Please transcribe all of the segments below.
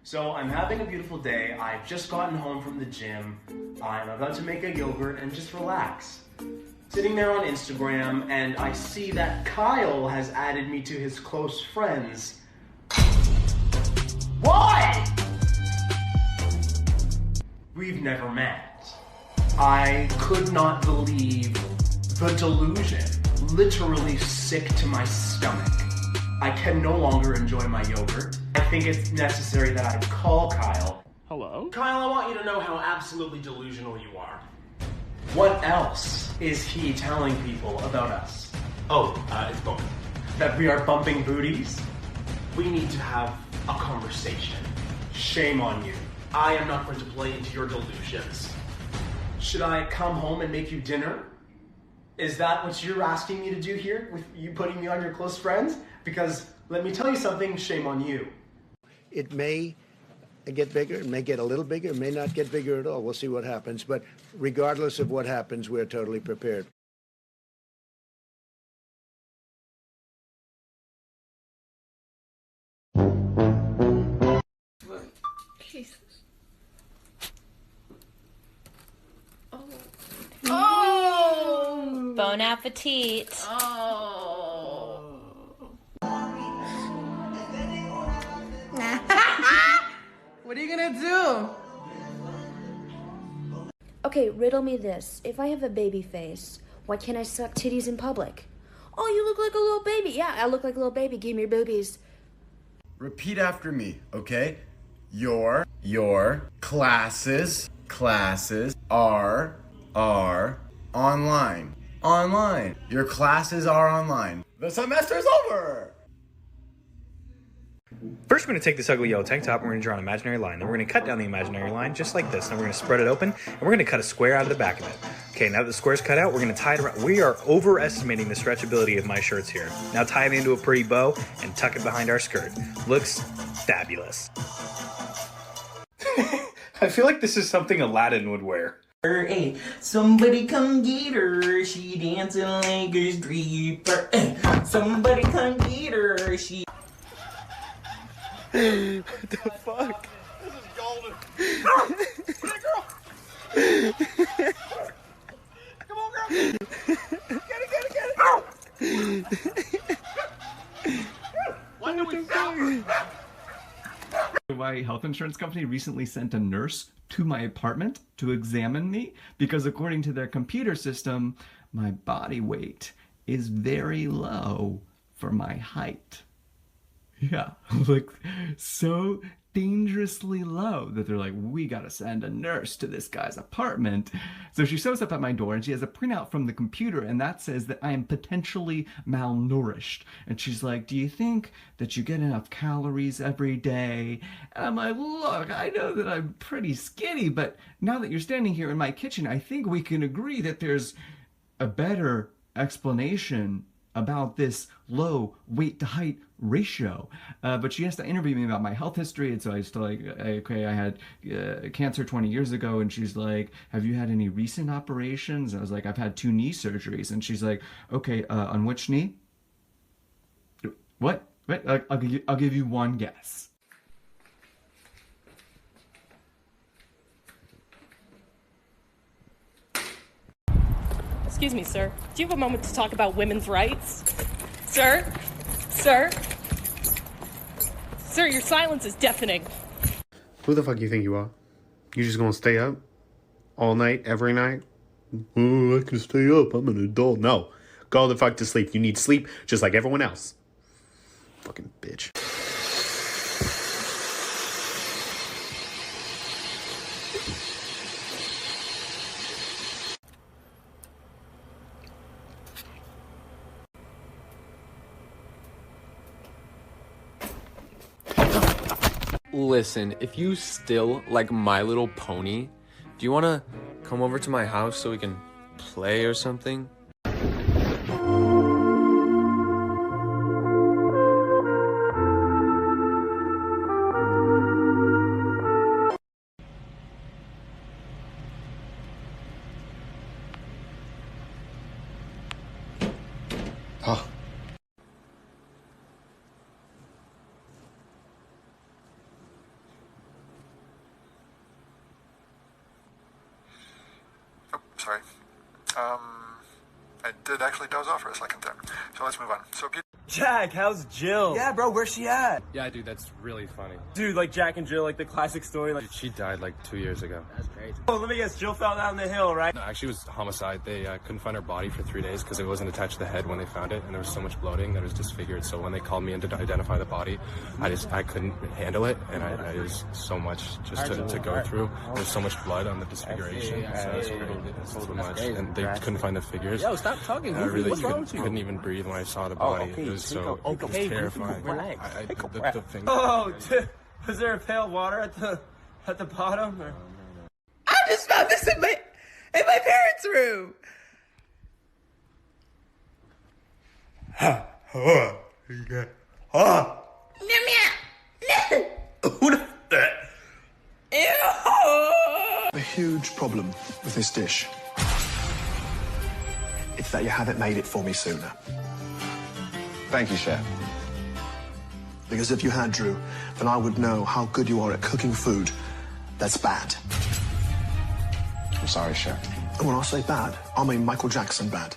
So I'm having a beautiful day. I've just gotten home from the gym. I'm about to make a yogurt and just relax. Sitting there on Instagram, and I see that Kyle has added me to his close friends. Why? We've never met. I could not believe the delusion. Literally sick to my stomach. I can no longer enjoy my yogurt. I think it's necessary that I call Kyle. Hello? Kyle, I want you to know how absolutely delusional you are. What else is he telling people about us? It's both. That we are bumping booties? We need to have a conversation. Shame on you. I am not going to play into your delusions. Should I come home and make you dinner? Is that what you're asking me to do here, with you putting me on your close friends? Because let me tell you something, shame on you. It may get bigger, it may get a little bigger, it may not get bigger at all. We'll see what happens. But regardless of what happens, we're totally prepared. Jesus. Bon appetit. What are you gonna do? Okay, riddle me this. If I have a baby face, why can't I suck titties in public? Oh, you look like a little baby. Yeah, I look like a little baby. Give me your boobies. Repeat after me, okay? Your classes are online. Online. Your classes are online. The semester's over! First, we're going to take this ugly yellow tank top and we're going to draw an imaginary line. Then we're going to cut down the imaginary line just like this. Then we're going to spread it open and we're going to cut a square out of the back of it. Okay, now that the square's cut out, we're going to tie it around. We are overestimating the stretchability of my shirts here. Now tie it into a pretty bow and tuck it behind our skirt. Looks fabulous. I feel like this is something Aladdin would wear. Hey, somebody come get her, she dancing like a stripper. Hey, somebody come get her, she... What the fuck? This is golden. Get it, girl! Come on, girl! Get it! When do we stop? My health insurance company recently sent a nurse to my apartment to examine me because according to their computer system, my body weight is very low for my height. Yeah, like so dangerously low that they're like, we gotta send a nurse to this guy's apartment. So she shows up at my door and she has a printout from the computer and that says that I am potentially malnourished. And she's like, do you think that you get enough calories every day? And I'm like, look, I know that I'm pretty skinny, but now that you're standing here in my kitchen, I think we can agree that there's a better explanation about this low weight to height ratio. But she has to interview me about my health history, and so I was like, okay, I had cancer 20 years ago, and she's like, have you had any recent operations? And I was like, I've had 2 knee surgeries, and she's like, okay, on which knee? What? Wait, I'll give you one guess. Excuse me, sir. Do you have a moment to talk about women's rights? Sir? Sir? Sir, your silence is deafening. Who the fuck you think you are? You just gonna stay up? All night, every night? Oh, I can stay up. I'm an adult. No. Go the fuck to sleep. You need sleep just like everyone else. Fucking bitch. Listen, if you still like My Little Pony, do you want to come over to my house so we can play or something? sorry. I did actually doze off for a second there. So let's move on. So Pete. Jack, how's Jill? Yeah, bro, where's she at? Yeah, dude, that's really funny. Dude, like Jack and Jill, like the classic story. Like, Dude, she died like 2 years ago. that's crazy. Oh, let me guess, Jill fell down the hill, right? No, actually, it was homicide. They couldn't find her body for 3 days because it wasn't attached to the head when they found it, and there was so much bloating that it was disfigured. So when they called me in to identify the body, I couldn't handle it, and it was so much just to go through. There's so much blood on the disfiguration, so it's too much, and they couldn't find the figures. Yo, stop talking. I really couldn't even breathe when I saw the body. It was so terrifying. The thing. Oh, was there a pail of water at the bottom? Or? I just found this in my parents' room. A huge problem with this dish. It's that you haven't made it for me sooner. Thank you, Chef. Because if you had, Drew, then I would know how good you are at cooking food that's bad. I'm sorry, Chef. And when I say bad, I mean Michael Jackson bad.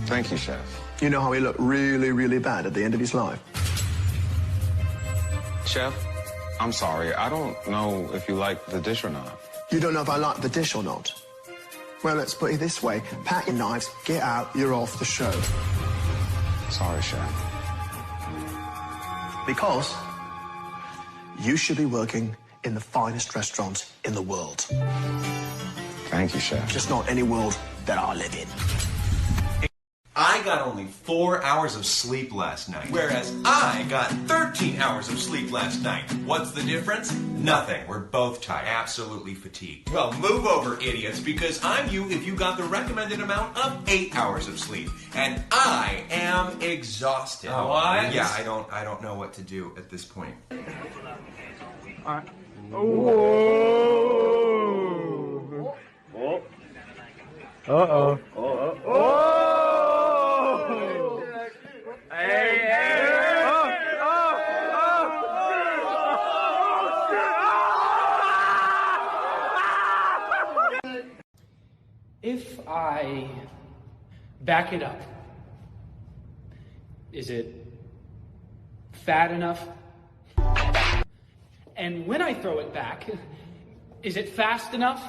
Thank you, Chef. You know how he looked really, really bad at the end of his life? Chef, I'm sorry. I don't know if you like the dish or not. You don't know if I like the dish or not? Well, let's put it this way. Pack your knives, get out, you're off the show. Sorry, Chef. Because you should be working in the finest restaurant in the world. Thank you, Chef. Just not any world that I live in. I got only 4 hours of sleep last night, whereas I got 13 hours of sleep last night. What's the difference? Nothing. We're both tired. Absolutely fatigued. Well, move over, idiots, because I'm you if you got the recommended amount of 8 hours of sleep. And I am exhausted. What? Yeah, I don't know what to do at this point. Uh-oh. If I back it up, is it fat enough? And when I throw it back, is it fast enough?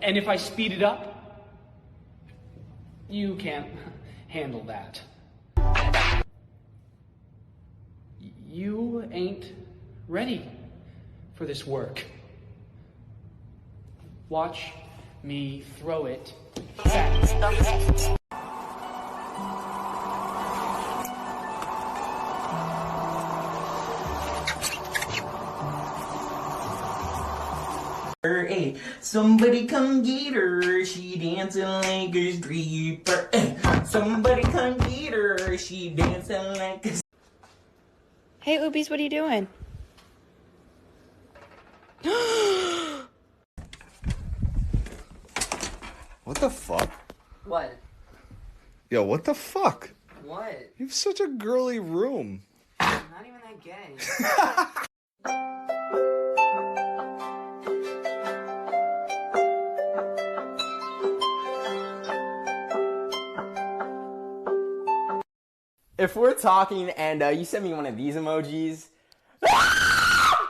And if I speed it up, you can't handle that. You ain't ready for this work. Watch me throw it back. Hey, somebody come get her, she dancing like a stripper. Hey, somebody come get her, she dancing like a... Hey, Oobies, what are you doing? What the fuck? What? Yo, what the fuck? What? You have such a girly room. Not even that gay. If we're talking and you send me one of these emojis,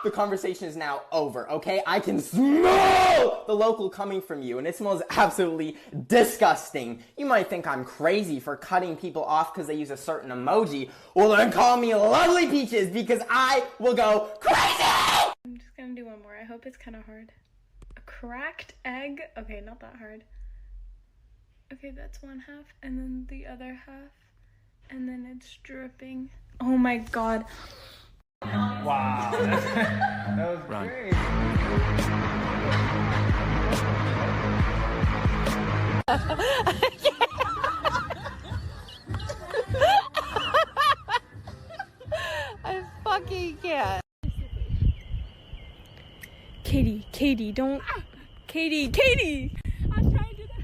the conversation is now over, okay? I can smell the local coming from you, and it smells absolutely disgusting. You might think I'm crazy for cutting people off because they use a certain emoji. Well, then call me Lovely Peaches, because I will go crazy! I'm just gonna do one more. I hope it's kind of hard. A cracked egg? Okay, not that hard. Okay, that's one half, and then the other half. And then it's dripping. Oh my god. Wow. That was great. I fucking can't. Katie, don't. Katie! I was trying to do that.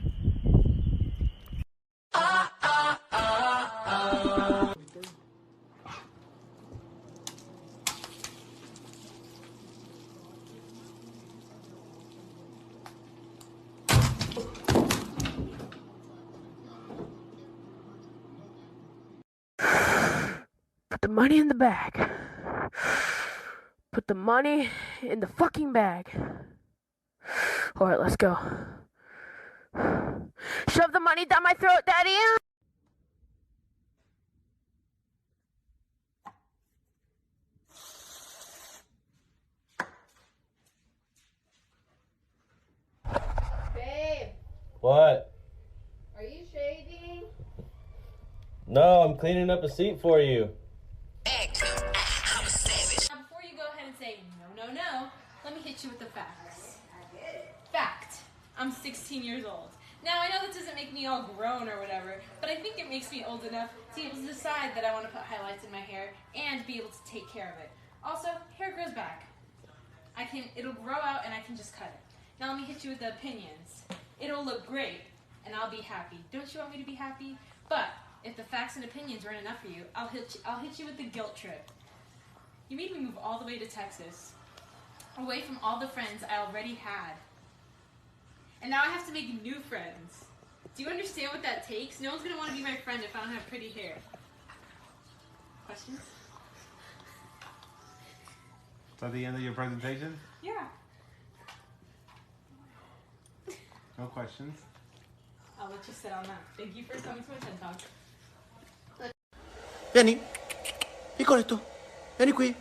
the money in the bag. Put the money in the fucking bag. Alright, let's go. Shove the money down my throat, Daddy! Babe, What? are you shaving? No, I'm cleaning up a seat for you. Now, before you go ahead and say no, let me hit you with the facts. Fact. I'm 16 years old. Now, I know that doesn't make me all grown or whatever, but I think it makes me old enough to be able to decide that I want to put highlights in my hair and be able to take care of it. Also, hair grows back. It'll grow out and I can just cut it. Now let me hit you with the opinions. It'll look great and I'll be happy. Don't you want me to be happy? But if the facts and opinions weren't enough for you, I'll hit you with the guilt trip. You made me move all the way to Texas, away from all the friends I already had. And now I have to make new friends. Do you understand what that takes? No one's gonna want to be my friend if I don't have pretty hair. Questions? Is that the end of your presentation? Yeah. No questions? I'll let you sit on that. Thank you for coming to my TED Talk. Vieni, piccoletto, vieni qui.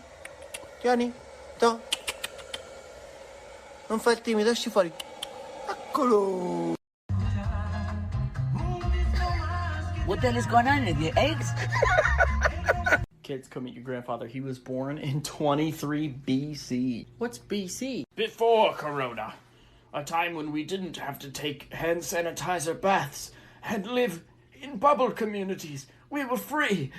Vieni, to. Non fai il timido, esci fuori. Eccolo. What the hell is going on with your eggs? Kids, come meet your grandfather. He was born in 23 BC. What's BC? Before Corona. A time when we didn't have to take hand sanitizer baths and live in bubble communities. We were free.